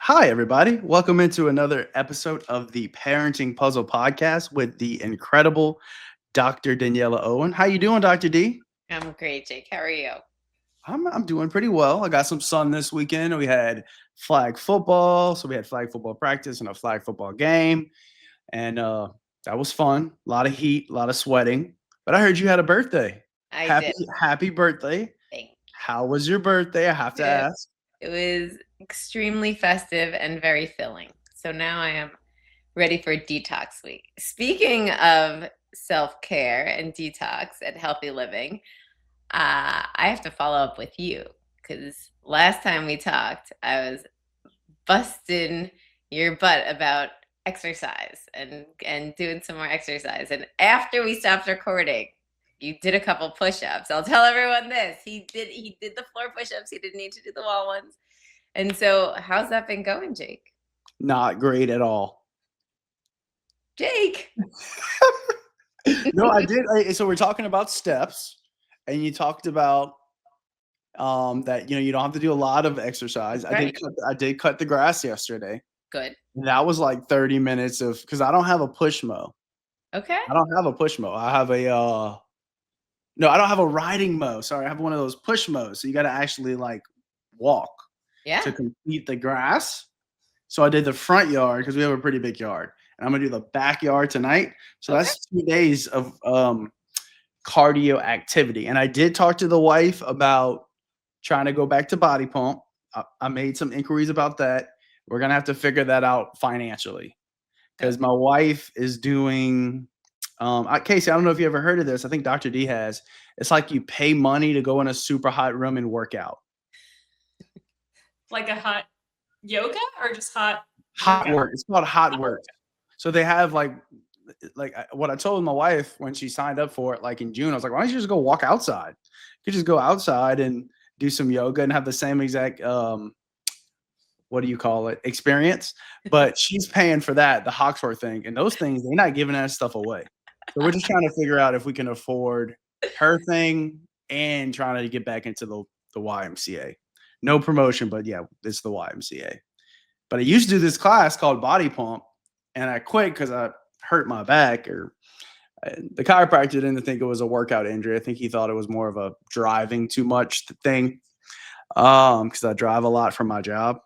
Hi, everybody. Welcome into another episode of the Parenting Puzzle Podcast with the incredible Dr. Daniela Owen. How you doing, Dr. D? I'm great, Jake. How are you? I'm doing pretty well. I got some sun this weekend. We had flag football, so we had flag football practice and a flag football game, and that was fun. A lot of heat, a lot of sweating. But I heard you had a birthday. I Happy did. Happy birthday! Thank How was your birthday? I have to you. ask. It was extremely festive and very filling. So now I am ready for detox week. Speaking of self-care and detox and healthy living, I have to follow up with you because last time we talked, I was busting your butt about exercise and doing some more exercise. And after we stopped recording, you did a couple push-ups. I'll tell everyone this. He did the floor push-ups. He didn't need to do the wall ones. And so how's that been going, Jake? Not great at all. Jake. No, I did. So we're talking about steps, and you talked about that you don't have to do a lot of exercise. Right. I did cut the grass yesterday. Good. That was like 30 minutes of because I don't have a push mow. Okay. I don't have a push mow. I have a no, I don't have a riding mow. Sorry, I have one of those push mows. So you got to actually like walk Yeah. to complete the grass. So I did the front yard because we have a pretty big yard, and I'm gonna do the backyard tonight. So Okay. that's 2 days of cardio activity. And I did talk to the wife about trying to go back to body pump. I made some inquiries about that. We're gonna have to figure that out financially because Okay. my wife is doing. Casey, I don't know if you ever heard of this. I think Dr. D has. It's like you pay money to go in a super hot room and work out. Like a hot yoga or just hot Hot workout? work. It's called hot work. So they have what I told my wife when she signed up for it, like in June, I was like, why don't you just go walk outside? You could just go outside and do some yoga and have the same exact what do you call it, experience. But she's paying for that, the Hawksworth thing. And those things, they're not giving that stuff away. So we're just trying to figure out if we can afford her thing and trying to get back into the YMCA. No promotion, but yeah, it's the YMCA. But I used to do this class called Body Pump, and I quit because I hurt my back. Or the chiropractor didn't think it was a workout injury. I think he thought it was more of a driving too much thing, because I drive a lot for my job.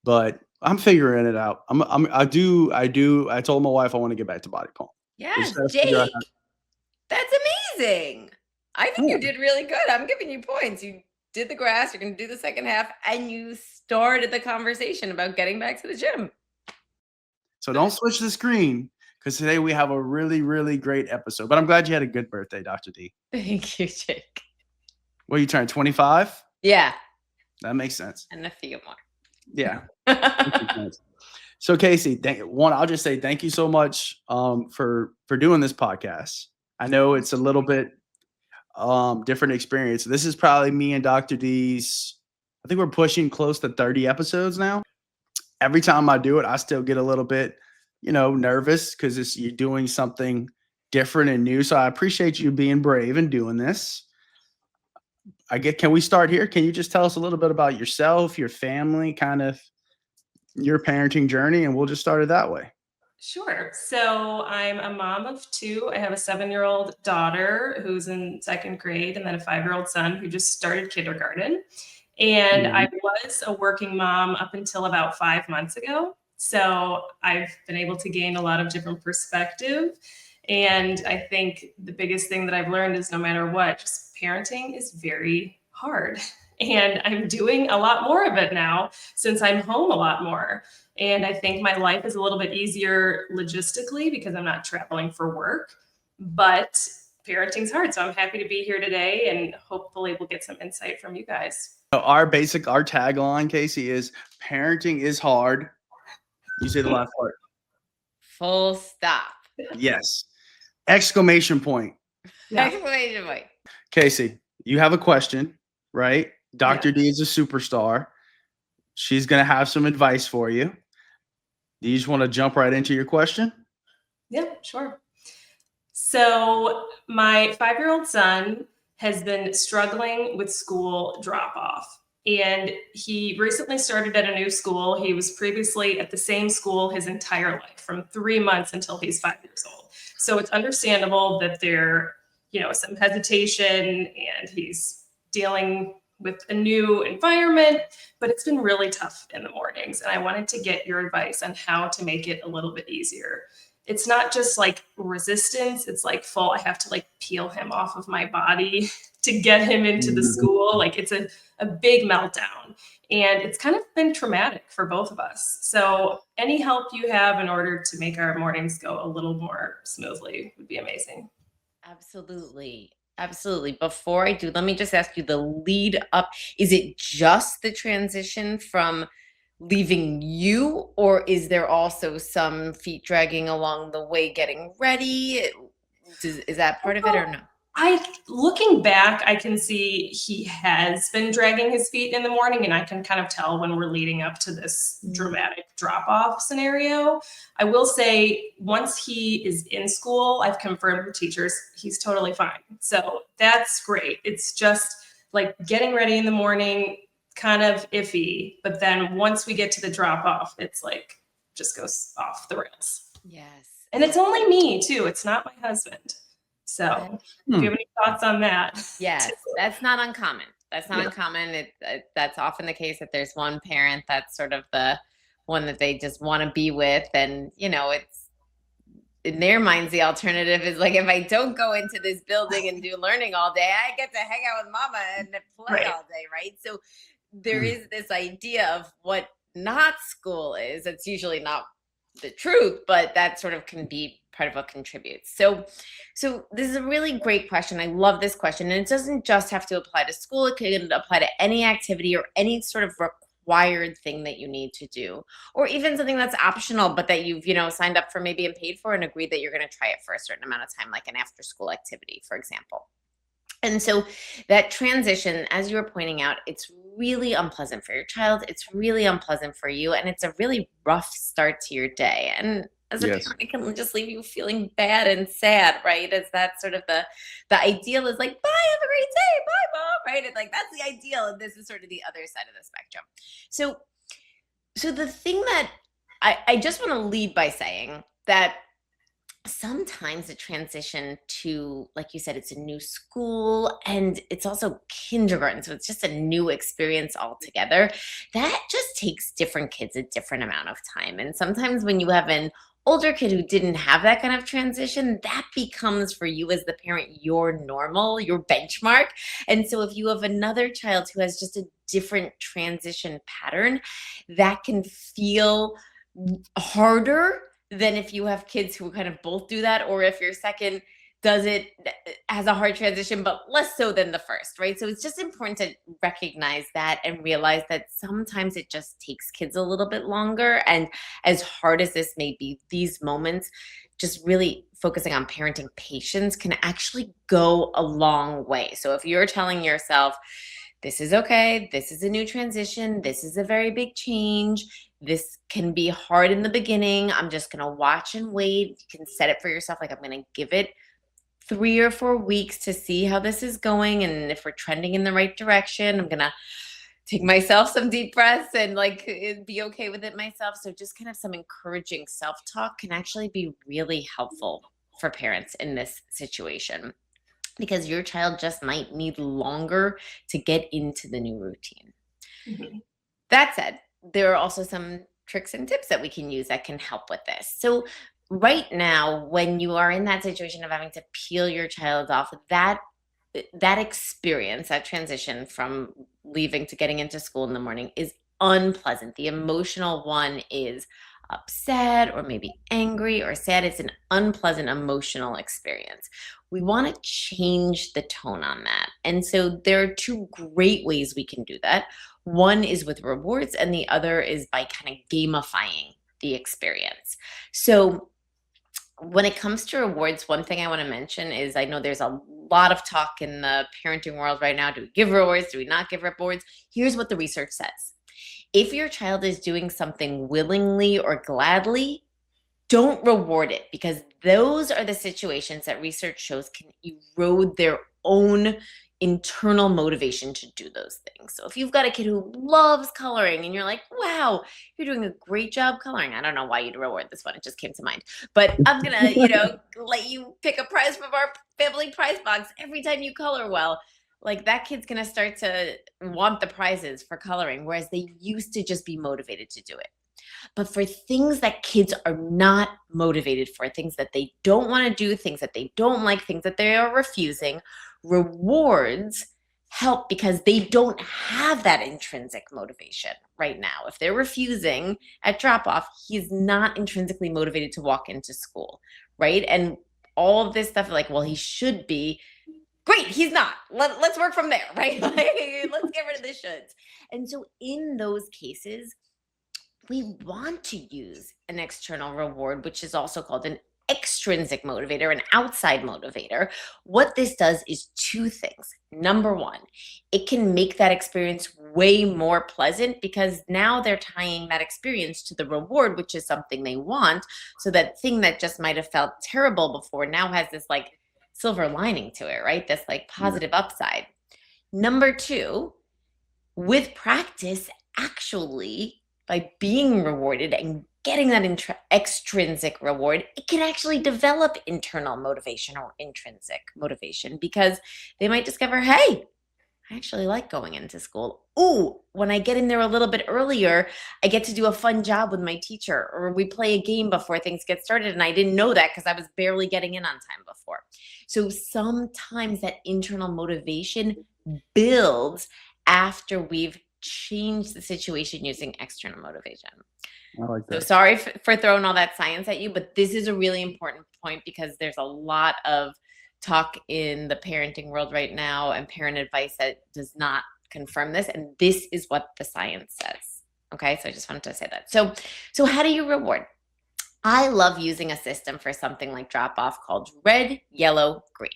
But I'm figuring it out. I told my wife I want to get back to body pump. We Yes, just gotta figure out Jake. That's amazing. I think you did really good. I'm giving you points. You did the grass, you're going to do the second half, and you started the conversation about getting back to the gym. So don't switch the screen because today we have a really, really great episode. But I'm glad you had a good birthday, Dr. D. Thank you, Jake. Well, you turned 25? Yeah, That makes sense. and a few more. Yeah. So Casey, I'll just say thank you so much for doing this podcast. I know it's a little bit different experience. This is probably me and Dr. D's. I think we're pushing close to 30 episodes now. Every time I do it, I still get a little bit, nervous because you're doing something different and new. So I appreciate you being brave and doing this. Can we start here? Can you just tell us a little bit about yourself, your family, kind of your parenting journey, and we'll just start it that way. Sure. So I'm a mom of two. I have a 7-year-old daughter who's in second grade and then a 5-year-old son who just started kindergarten. And I was a working mom up until about 5 months ago. So I've been able to gain a lot of different perspective. And I think the biggest thing that I've learned is no matter what, just parenting is very hard. And I'm doing a lot more of it now since I'm home a lot more. And I think my life is a little bit easier logistically because I'm not traveling for work. But parenting's hard. So I'm happy to be here today and hopefully we'll get some insight from you guys. Our tagline, Casey, is parenting is hard. You say the last part. Full stop. Yes. Exclamation point. Yeah. Exclamation point. Casey, you have a question, right? Dr. D is a superstar. She's going to have some advice for you. Do you just want to jump right into your question? Yeah, sure. So my 5-year-old son has been struggling with school drop off. And he recently started at a new school. He was previously at the same school his entire life, from 3 months until he's 5 years old. So it's understandable that there, some hesitation, and he's dealing with a new environment, but it's been really tough in the mornings. And I wanted to get your advice on how to make it a little bit easier. It's not just like resistance, it's like full, I have to like peel him off of my body to get him into the school. Like it's a big meltdown. And it's kind of been traumatic for both of us. So any help you have in order to make our mornings go a little more smoothly would be amazing. Absolutely. Absolutely. Before I do, let me just ask you the lead up. Is it just the transition from leaving you, or is there also some feet dragging along the way getting ready? Is that part of it or no? Looking back, I can see he has been dragging his feet in the morning, and I can kind of tell when we're leading up to this dramatic drop off scenario. I will say, once he is in school, I've confirmed with teachers, he's totally fine. So that's great. It's just like getting ready in the morning, kind of iffy. But then once we get to the drop off, it's like just goes off the rails. Yes. And it's only me too. It's not my husband. So do you have any thoughts on that? Yes, that's not uncommon. That's not uncommon. That's often the case that there's one parent that's sort of the one that they just want to be with. And, it's in their minds, the alternative is like, if I don't go into this building and do learning all day, I get to hang out with mama and play all day, right? So there is this idea of what not school is. It's usually not the truth, but that sort of can be part of what contributes. So this is a really great question. I love this question. And it doesn't just have to apply to school. It can apply to any activity or any sort of required thing that you need to do, or even something that's optional, but that you've, signed up for maybe and paid for and agreed that you're going to try it for a certain amount of time, like an after school activity, for example. And so that transition, as you were pointing out, it's really unpleasant for your child. It's really unpleasant for you. And it's a really rough start to your day. And as a parent, it can just leave you feeling bad and sad, right? As that sort of the ideal is like, bye, have a great day, bye, mom, right? And like, that's the ideal. And this is sort of the other side of the spectrum. So the thing that I just want to lead by saying that sometimes the transition to, like you said, it's a new school and it's also kindergarten. So it's just a new experience altogether. That just takes different kids a different amount of time. And sometimes when you have an older kid who didn't have that kind of transition, that becomes for you as the parent, your normal, your benchmark. And so if you have another child who has just a different transition pattern, that can feel harder than if you have kids who kind of both do that, or if your second has a hard transition, but less so than the first, right? So it's just important to recognize that and realize that sometimes it just takes kids a little bit longer. And as hard as this may be, these moments, just really focusing on parenting patience can actually go a long way. So if you're telling yourself, this is okay, this is a new transition, this is a very big change, this can be hard in the beginning, I'm just going to watch and wait. You can set it for yourself, like I'm going to give it 3 or 4 weeks to see how this is going. And if we're trending in the right direction, I'm going to take myself some deep breaths and like be okay with it myself. So just kind of some encouraging self-talk can actually be really helpful for parents in this situation, because your child just might need longer to get into the new routine. Mm-hmm. That said, there are also some tricks and tips that we can use that can help with this. So right now, when you are in that situation of having to peel your child off, that experience, that transition from leaving to getting into school in the morning is unpleasant. The emotional one is upset or maybe angry or sad. It's an unpleasant emotional experience. We want to change the tone on that. And so there are 2 great ways we can do that. One is with rewards, and the other is by kind of gamifying the experience. So when it comes to rewards, one thing I want to mention is, I know there's a lot of talk in the parenting world right now. Do we give rewards? Do we not give rewards? Here's what the research says. If your child is doing something willingly or gladly, don't reward it, because those are the situations that research shows can erode their own internal motivation to do those things. So if you've got a kid who loves coloring and you're like, wow, you're doing a great job coloring. I don't know why you'd reward this one. It just came to mind. But I'm going to, let you pick a prize from our family prize box every time you color well. Like that kid's going to start to want the prizes for coloring, whereas they used to just be motivated to do it. But for things that kids are not motivated for, things that they don't want to do, things that they don't like, things that they are refusing, rewards help because they don't have that intrinsic motivation right now. If they're refusing at drop off, he's not intrinsically motivated to walk into school, right? And all of this stuff, like, well, he should be. Great, he's not. Let's work from there, right? Let's get rid of the shoulds. And so in those cases, we want to use an external reward, which is also called an extrinsic motivator, an outside motivator. What this does is two things. Number one, it can make that experience way more pleasant because now they're tying that experience to the reward, which is something they want. So that thing that just might have felt terrible before now has this like silver lining to it, right? This like positive upside. Number two, with practice, actually, by being rewarded and getting that extrinsic reward, it can actually develop internal motivation or intrinsic motivation because they might discover, hey, I actually like going into school. Ooh, when I get in there a little bit earlier, I get to do a fun job with my teacher, or we play a game before things get started. And I didn't know that because I was barely getting in on time before. So sometimes that internal motivation builds after we've changed the situation using external motivation. I like that. So sorry for throwing all that science at you, but this is a really important point because there's a lot of talk in the parenting world right now and parent advice that does not confirm this. And this is what the science says. Okay, so I just wanted to say that. So how do you reward? I love using a system for something like drop off called red, yellow, green.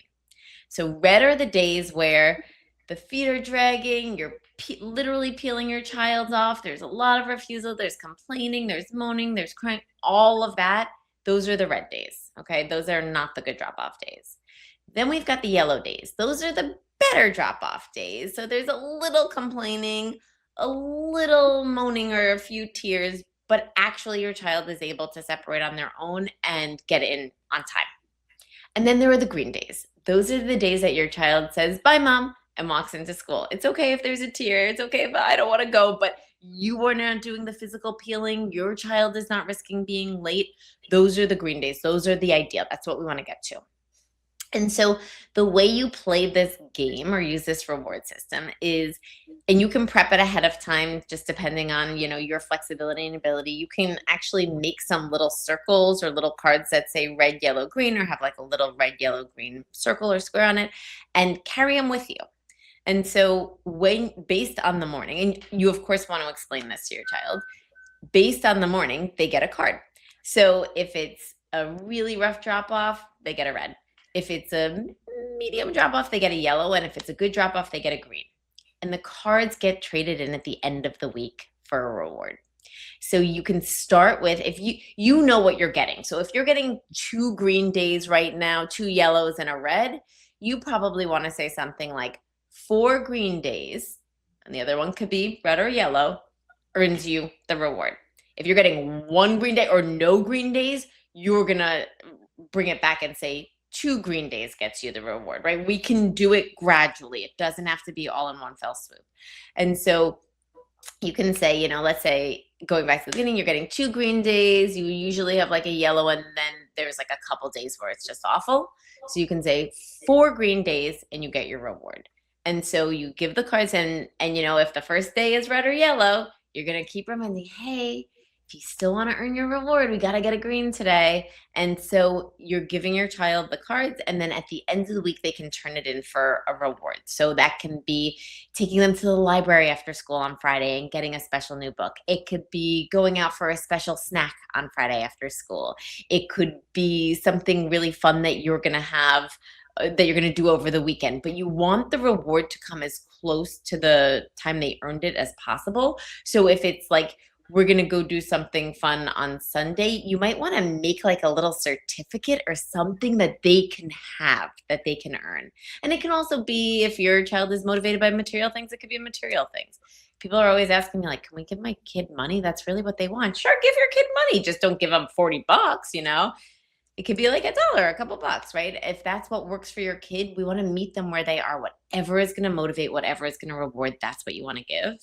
So red are the days where the feet are dragging, you're literally peeling your child off. There's a lot of refusal. There's complaining. There's moaning. There's crying. All of that. Those are the red days. Okay. Those are not the good drop off days. Then we've got the yellow days. Those are the better drop off days. So there's a little complaining, a little moaning, or a few tears, but actually your child is able to separate on their own and get in on time. And then there are the green days. Those are the days that your child says, bye, mom, and walks into school. It's okay if there's a tear. It's okay if I don't want to go, but you are not doing the physical peeling. Your child is not risking being late. Those are the green days. Those are the ideal. That's what we want to get to. And so the way you play this game or use this reward system is, and you can prep it ahead of time, just depending on, your flexibility and ability. You can actually make some little circles or little cards that say red, yellow, green, or have like a little red, yellow, green circle or square on it, and carry them with you. And so based on the morning, and you of course want to explain this to your child, based on the morning, they get a card. So if it's a really rough drop off, they get a red. If it's a medium drop off, they get a yellow. And if it's a good drop off, they get a green. And the cards get traded in at the end of the week for a reward. So you can start with, if you know what you're getting. So if you're getting 2 green days right now, 2 yellows and a red, you probably want to say something like 4 green days, and the other one could be red or yellow, earns you the reward. If you're getting 1 green day or no green days, you're going to bring it back and say 2 green days gets you the reward, right? We can do it gradually. It doesn't have to be all in one fell swoop. And so you can say, let's say going back to the beginning, you're getting 2 green days. You usually have like a yellow, and then there's like a couple days where it's just awful. So you can say 4 green days and you get your reward. And so you give the cards and if the first day is red or yellow, you're going to keep reminding, hey, if you still want to earn your reward, we got to get a green today. And so you're giving your child the cards, and then at the end of the week, they can turn it in for a reward. So that can be taking them to the library after school on Friday and getting a special new book. It could be going out for a special snack on Friday after school. It could be something really fun that you're going to have, that you're going to do over the weekend, but you want the reward to come as close to the time they earned it as possible. So if it's like we're going to go do something fun on Sunday, you might want to make like a little certificate or something that they can have, that they can earn. And it can also be, if your child is motivated by material things, it could be material things. People are always asking me, like, can we give my kid money? That's really what they want. Sure, give your kid money. Just don't give them $40, you know? It could be like $1, a couple bucks, right? If that's what works for your kid, we want to meet them where they are. Whatever is going to motivate, whatever is going to reward, that's what you want to give.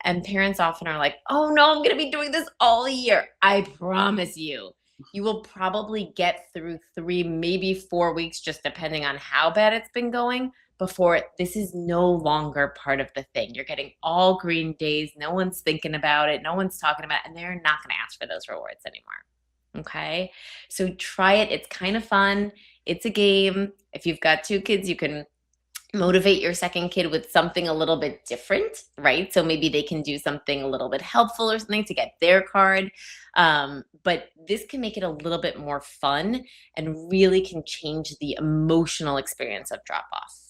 And parents often are like, oh no, I'm going to be doing this all year. I promise you, you will probably get through 3, maybe 4 weeks, just depending on how bad it's been going, before this is no longer part of the thing. You're getting all green days. No one's thinking about it. No one's talking about it. And they're not going to ask for those rewards anymore. Okay. So try it. It's kind of fun. It's a game. If you've got 2 kids, you can motivate your second kid with something a little bit different, right? So maybe they can do something a little bit helpful or something to get their card. But this can make it a little bit more fun and really can change the emotional experience of drop off.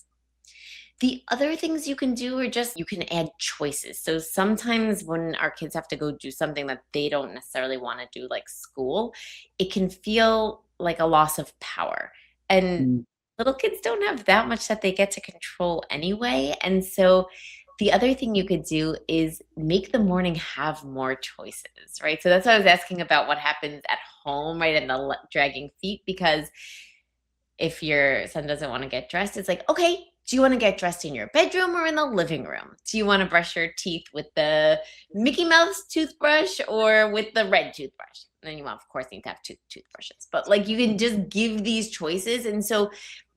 The other things you can do are just, you can add choices. So sometimes when our kids have to go do something that they don't necessarily want to do, like school, it can feel like a loss of power. And little kids don't have that much that they get to control anyway. And so the other thing you could do is make the morning have more choices, right? So that's why I was asking about what happens at home, right? And the dragging feet, because if your son doesn't want to get dressed, it's like, okay, do you want to get dressed in your bedroom or in the living room? Do you want to brush your teeth with the Mickey Mouse toothbrush or with the red toothbrush? And then you, of course, need to have 2 toothbrushes. But like, you can just give these choices. And so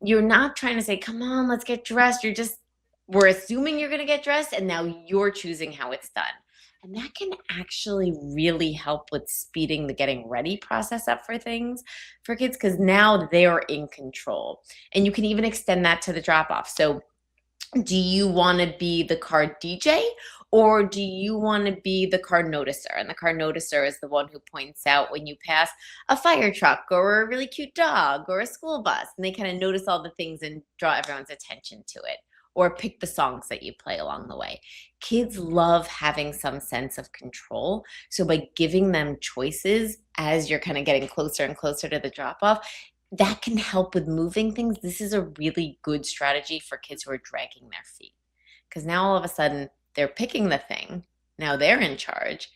you're not trying to say, come on, let's get dressed. You're just, we're assuming you're going to get dressed, and now you're choosing how it's done. And that can actually really help with speeding the getting ready process up for things for kids, because now they're in control. And you can even extend that to the drop off. So do you want to be the car DJ, or do you want to be the car noticer? And the car noticer is the one who points out when you pass a fire truck or a really cute dog or a school bus, and they kind of notice all the things and draw everyone's attention to it, or pick the songs that you play along the way. Kids love having some sense of control. So by giving them choices as you're kind of getting closer and closer to the drop off, that can help with moving things. This is a really good strategy for kids who are dragging their feet, because now all of a sudden they're picking the thing. Now they're in charge.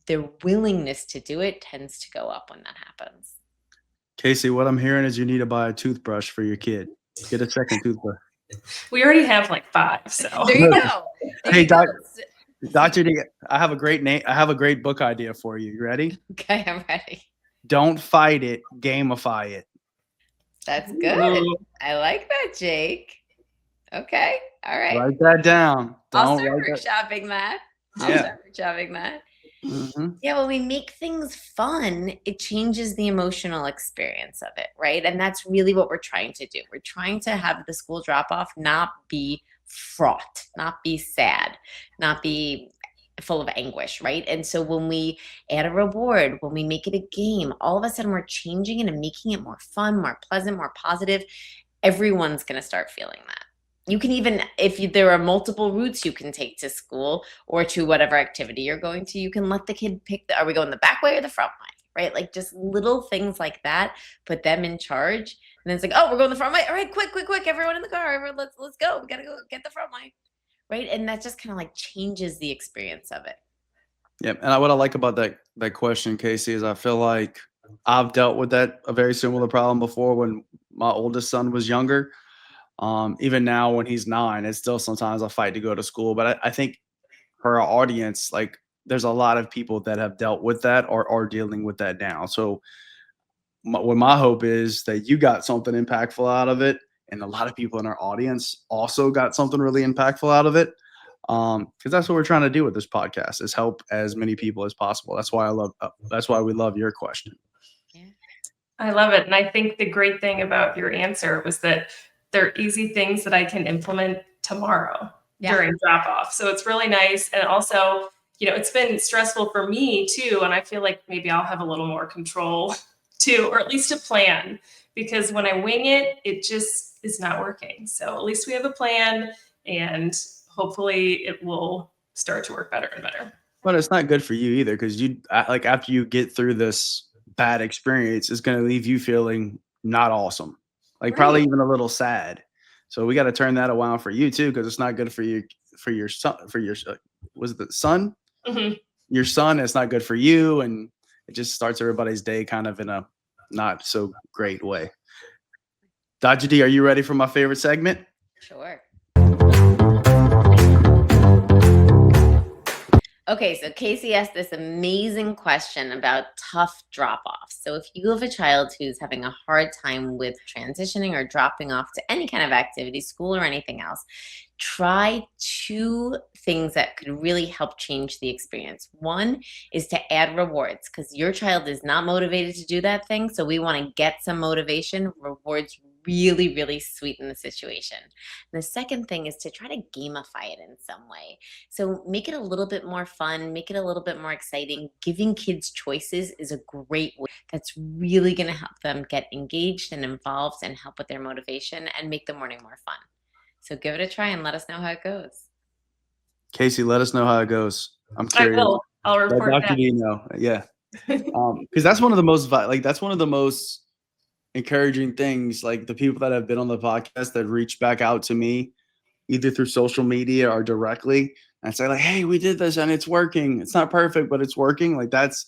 Their willingness to do it tends to go up when that happens. Casey, what I'm hearing is you need to buy a toothbrush for your kid. Get a second toothbrush. We already have like 5, so. There you go. There Hey, you go. Dr. D, I have a great name. I have a great book idea for you. You ready? Okay, I'm ready. Don't fight it, gamify it. That's good. I like that, Jake. Okay. All right. Write that down. I'll Don't start write that. workshopping that. Yeah. Mm-hmm. Yeah, when we make things fun, it changes the emotional experience of it, right? And that's really what we're trying to do. We're trying to have the school drop-off not be fraught, not be sad, not be full of anguish, right? And so when we add a reward, when we make it a game, all of a sudden we're changing it and making it more fun, more pleasant, more positive. Everyone's going to start feeling that. You can even, if there are multiple routes you can take to school or to whatever activity you're going to, you can let the kid pick, are we going the back way or the front way, right? Like just little things like that, put them in charge. And then it's like, oh, we're going the front way. All right, quick, everyone in the car, everyone, let's go. We got to go get the front way, right? And that just kind of like changes the experience of it. Yeah, and what I like about that question, Casey, is I feel like I've dealt with a very similar problem before when my oldest son was younger. Even now when he's 9, it's still sometimes a fight to go to school. But I think for our audience, like there's a lot of people that have dealt with that or are dealing with that now. So what my hope is that you got something impactful out of it, and a lot of people in our audience also got something really impactful out of it. Because that's what we're trying to do with this podcast, is help as many people as possible. That's why that's why we love your question. Yeah. I love it. And I think the great thing about your answer was that they're easy things that I can implement tomorrow during drop off. So it's really nice. And also, it's been stressful for me too. And I feel like maybe I'll have a little more control too, or at least a plan, because when I wing it, it just is not working. So at least we have a plan, and hopefully it will start to work better and better. But it's not good for you either because like after you get through this bad experience, it's going to leave you feeling not awesome, like probably Right. even a little sad. So we got to turn that around for you too because it's not good for your son for your was it the son Mhm. your son. It's not good for you, and it just starts everybody's day kind of in a not so great way. Dr. D, are you ready for my favorite segment? Sure. Okay, so Casey asked this amazing question about tough drop offs. So, if you have a child who's having a hard time with transitioning or dropping off to any kind of activity, school or anything else, try two things that could really help change the experience. One is to add rewards because your child is not motivated to do that thing. So, we want to get some motivation. Rewards really, really sweeten the situation. The second thing is to try to gamify it in some way. So make it a little bit more fun, make it a little bit more exciting. Giving kids choices is a great way that's really going to help them get engaged and involved and help with their motivation and make the morning more fun. So give it a try and let us know how it goes. Casey, let us know how it goes. I'm I curious. will. I'll Let report Dr. back. D know. Yeah. Because that's one of the most that's one of the most encouraging things. Like the people that have been on the podcast that reach back out to me either through social media or directly and say like, "Hey, we did this and it's working. It's not perfect, but it's working." Like that's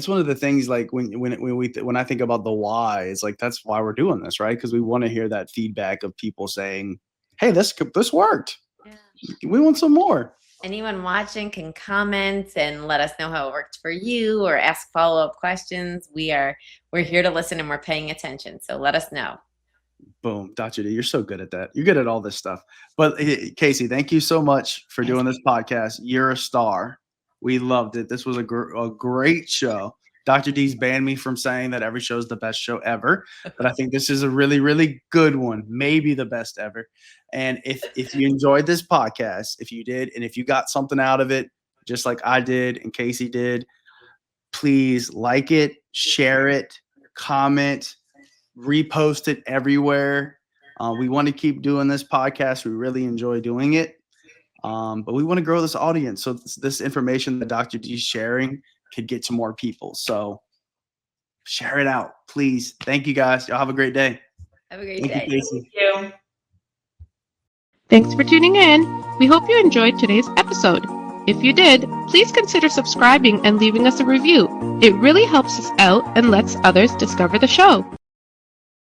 one of the things. Like when I think about the why, it's like that's why we're doing this, right? Because we want to hear that feedback of people saying, "Hey, this worked. Yeah. We want some more." Anyone watching can comment and let us know how it worked for you or ask follow-up questions. We're here to listen and we're paying attention. So let us know. Boom, Dr. D, you're so good at that. You're good at all this stuff. But Casey, thank you so much for Yes. doing this podcast. You're a star. We loved it. This was a great show. Dr. D's banned me from saying that every show is the best show ever, but I think this is a really, really good one, maybe the best ever. And if you enjoyed this podcast, if you did, and if you got something out of it, just like I did and Casey did, please like it, share it, comment, repost it everywhere. We want to keep doing this podcast. We really enjoy doing it. But we want to grow this audience. So this information that Dr. D is sharing could get to more people. So share it out, please. Thank you guys. Y'all have a great day. Have a great Thank you, day. Casey. Thank you. Thanks for tuning in. We hope you enjoyed today's episode. If you did, please consider subscribing and leaving us a review. It really helps us out and lets others discover the show.